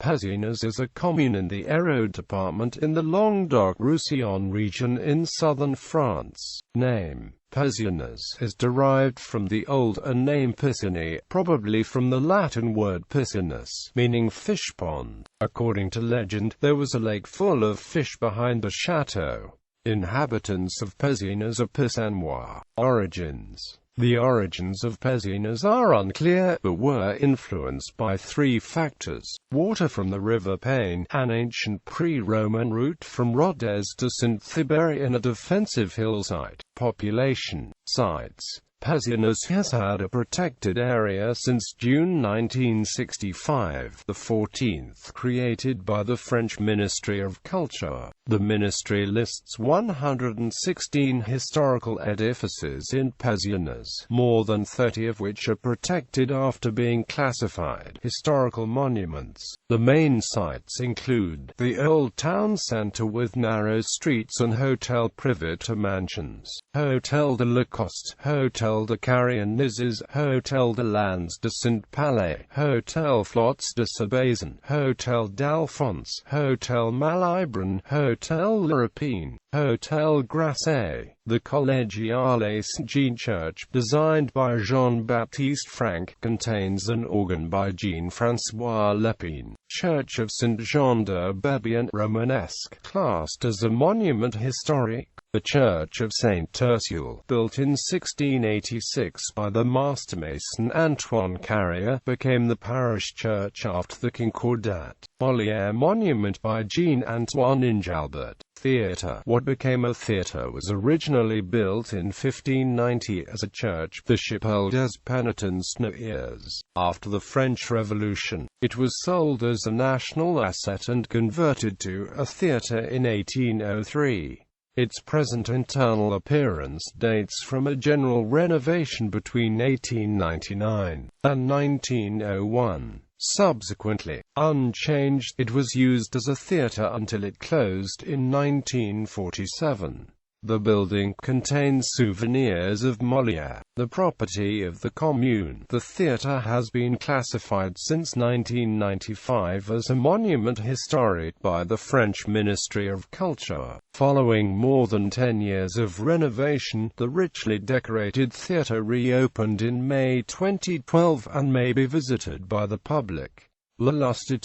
Pézenas is a commune in the Hérault department in the Languedoc-Roussillon region in southern France. Name Pézenas is derived from the older name Piscini, probably from the Latin word piscinus, meaning fish pond. According to legend, there was a lake full of fish behind the chateau. Inhabitants of Pézenas are Piscinois. Origins. The origins of Pézenas are unclear, but were influenced by three factors: water from the river Pain, an ancient pre-Roman route from Rodez to Saint-Thibert in a defensive hillside; population. Sites. Pézenas has had a protected area since June 1965, the 14th created by the French Ministry of Culture. The ministry lists 116 historical edifices in Pézenas, more than 30 of which are protected after being classified historical monuments. The main sites include the old town centre with narrow streets and Hotel Privé mansions, Hotel de Lacoste, Hotel de Carrion-Nizes, Hotel de Landes de Saint-Palais, Hotel Flottes de Sabazon, Hotel d'Alphonse, Hotel Malibran, Hotel l'Européen, Hotel Grasset. The Collégiale Saint-Jean Church, designed by Jean-Baptiste Franck, contains an organ by Jean-François Lepine. Church of Saint-Jean de Bébion, Romanesque, classed as a monument historique. The Church of Saint-Ursule, built in 1686 by the mastermason Antoine Carrier, became the parish church after the Concordat. Molière monument by Jean-Antoine Injalbert. Theatre. What became a theatre was originally built in 1590 as a church, the Chapelle des Pénitents Noirs. After the French Revolution, it was sold as a national asset and converted to a theatre in 1803. Its present internal appearance dates from a general renovation between 1899 and 1901. Subsequently, unchanged, it was used as a theatre until it closed in 1947. The building contains souvenirs of Molière, the property of the commune. The theatre has been classified since 1995 as a monument historique by the French Ministry of Culture. Following more than 10 years of renovation, the richly decorated theatre reopened in May 2012 and may be visited by the public. La Lustre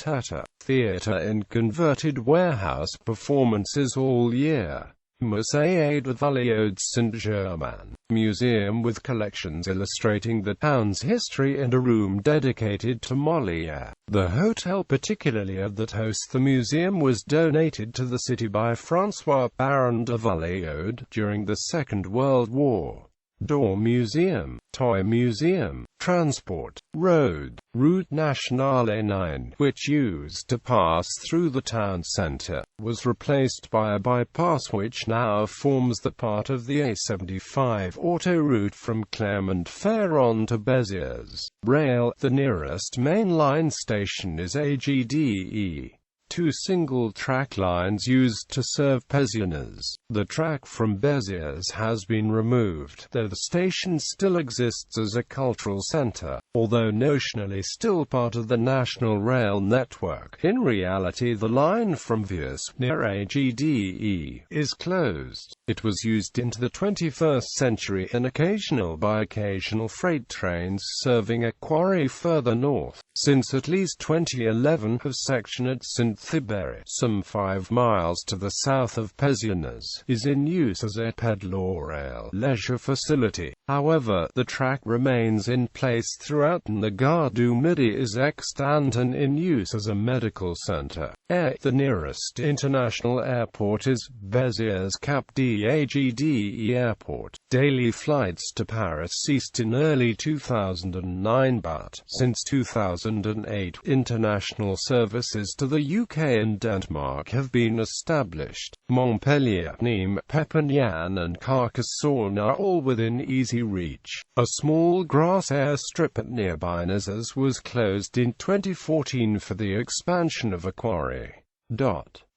Theatre in converted warehouse performances all year. Musée de Valléode Saint-Germain, museum with collections illustrating the town's history and a room dedicated to Molière. The hotel particularly that hosts the museum was donated to the city by François Baron de Valléode during the Second World War. Door Museum, Toy Museum, Transport, Road, Route Nationale 9, which used to pass through the town centre, was replaced by a bypass which now forms the part of the A75 autoroute from Clermont-Ferrand to Béziers. Rail. The nearest main-line station is AGDE. Two single-track lines used to serve Pézenas. The track from Béziers has been removed, though the station still exists as a cultural centre. Although notionally still part of the national rail network, in reality the line from Viers, near AGDE, is closed. It was used into the 21st century in occasional bi-occasional freight trains serving a quarry further north. Since at least 2011, a section at Saint-Thibert, some 5 miles to the south of Pézenas, is in use as a pedal-rail leisure facility. However, the track remains in place throughout and the Gare du Midi is extant and in use as a medical center. The nearest international airport is Béziers Cap d'Agde Airport. Daily flights to Paris ceased in early 2009 but, since 2008, international services to the UK and Denmark have been established. Montpellier, Nîmes, Perpignan and Carcassonne are all within easy reach. A small grass airstrip at nearby Nazas was closed in 2014 for the expansion of a quarry.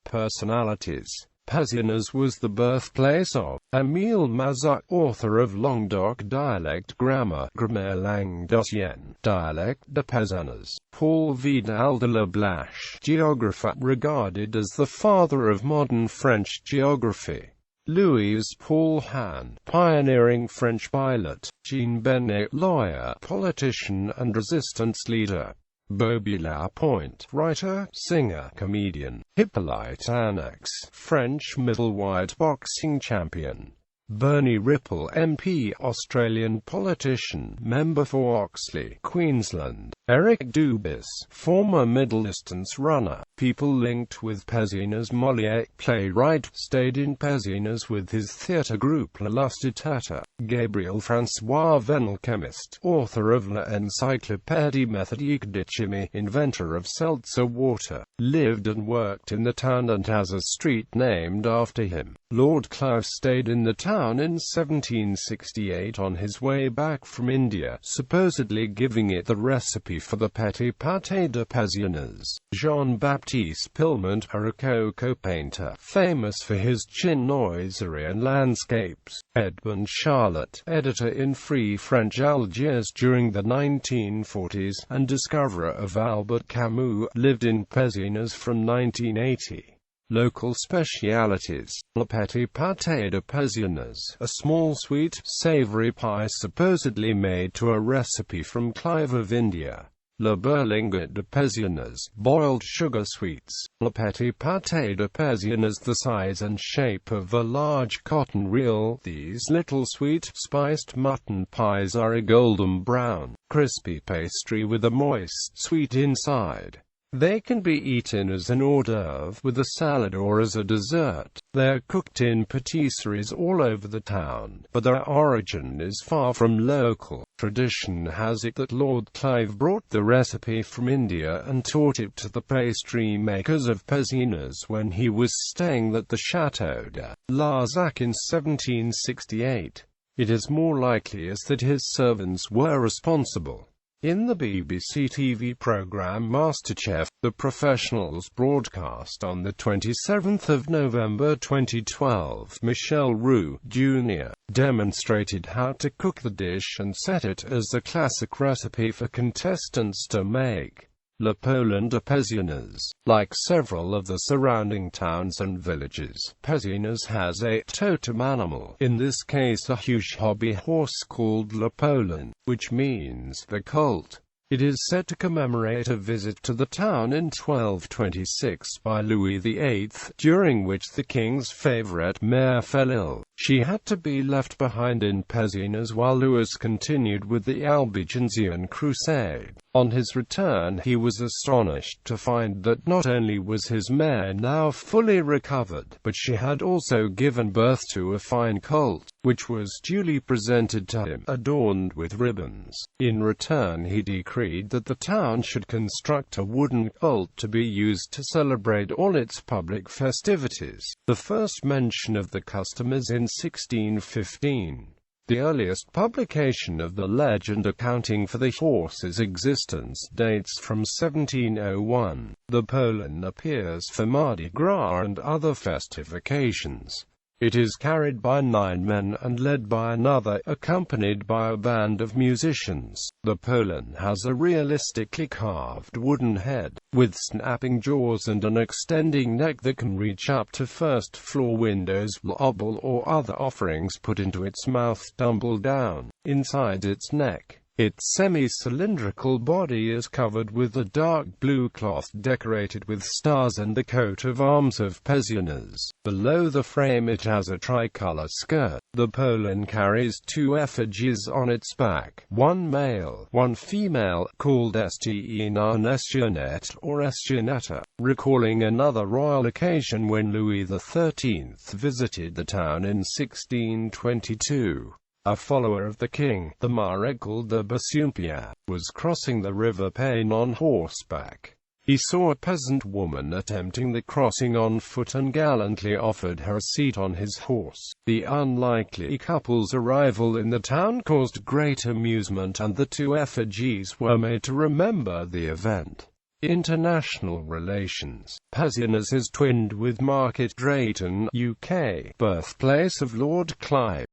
Personalities. Pézenas was the birthplace of Émile Mazoc, author of Languedoc dialect grammar, Grammaire Languedocienne, dialect de Pézenas. Paul Vidal de la Blache, geographer, regarded as the father of modern French geography. Louis-Paul Hahn, pioneering French pilot. Jean Benet, lawyer, politician and resistance leader. Bobby Lapointe, writer, singer, comedian. Hippolyte Annex, French middleweight boxing champion. Bernie Ripple MP, Australian politician, member for Oxley, Queensland. Eric Dubis, former middle distance runner. People linked with Pézenas. Molière, playwright, stayed in Pézenas with his theatre group La Lustitata. Gabriel François Venel, chemist, author of L'Encyclopédie méthodique de chimie, inventor of seltzer water, lived and worked in the town and has a street named after him. Lord Clive stayed in the town in 1768 on his way back from India, supposedly giving it the recipe for the petit pâté de Pézenas. Jean-Baptiste Pilmont, a rococo painter, famous for his chinoiserie and landscapes. Edmond Charlotte, editor in Free French Algiers during the 1940s, and discoverer of Albert Camus, lived in Pézenas from 1980. Local specialities. Le petit pâté de Pézenas, a small sweet, savory pie supposedly made to a recipe from Clive of India. Le berlingot de Pézenas, boiled sugar sweets. Le petit pâté de Pézenas, the size and shape of a large cotton reel. These little sweet, spiced mutton pies are a golden brown, crispy pastry with a moist, sweet inside. They can be eaten as an hors d'oeuvre, with a salad or as a dessert. They are cooked in patisseries all over the town, but their origin is far from local. Tradition has it that Lord Clive brought the recipe from India and taught it to the pastry makers of Pézenas when he was staying at the Château de Larzac in 1768. It is more likely as that his servants were responsible. In the BBC TV programme MasterChef, the professionals broadcast on the 27th of November 2012, Michel Roux, Jr., demonstrated how to cook the dish and set it as a classic recipe for contestants to make. Le Poulain de Pézenas. Like several of the surrounding towns and villages, Pézenas has a totem animal, in this case a huge hobby horse called Le Poulain, which means the colt. It is said to commemorate a visit to the town in 1226 by Louis VIII, during which the king's favourite mare fell ill. She had to be left behind in Pézenas while Louis continued with the Albigensian crusade. On his return he was astonished to find that not only was his mare now fully recovered, but she had also given birth to a fine colt, which was duly presented to him, adorned with ribbons. In return he decreed that the town should construct a wooden colt to be used to celebrate all its public festivities. The first mention of the custom is in 1615. The earliest publication of the legend accounting for the horse's existence dates from 1701. The Poulain appears for Mardi Gras and other festive occasions. It is carried by 9 men and led by another, accompanied by a band of musicians. The Poulain has a realistically carved wooden head, with snapping jaws and an extending neck that can reach up to first-floor windows. Obol or other offerings put into its mouth tumble down inside its neck. Its semi-cylindrical body is covered with a dark blue cloth decorated with stars and the coat of arms of Pézenas. Below the frame it has a tricolour skirt. The Poulain carries 2 effigies on its back, one male, one female, called Estena and Estionette or Estionetta, recalling another royal occasion when Louis XIII visited the town in 1622. A follower of the king, the Maréchal de Bassompierre, was crossing the river Peine on horseback. He saw a peasant woman attempting the crossing on foot and gallantly offered her a seat on his horse. The unlikely couple's arrival in the town caused great amusement and the 2 effigies were made to remember the event. International relations. Pézenas is twinned with Market Drayton, UK, birthplace of Lord Clive.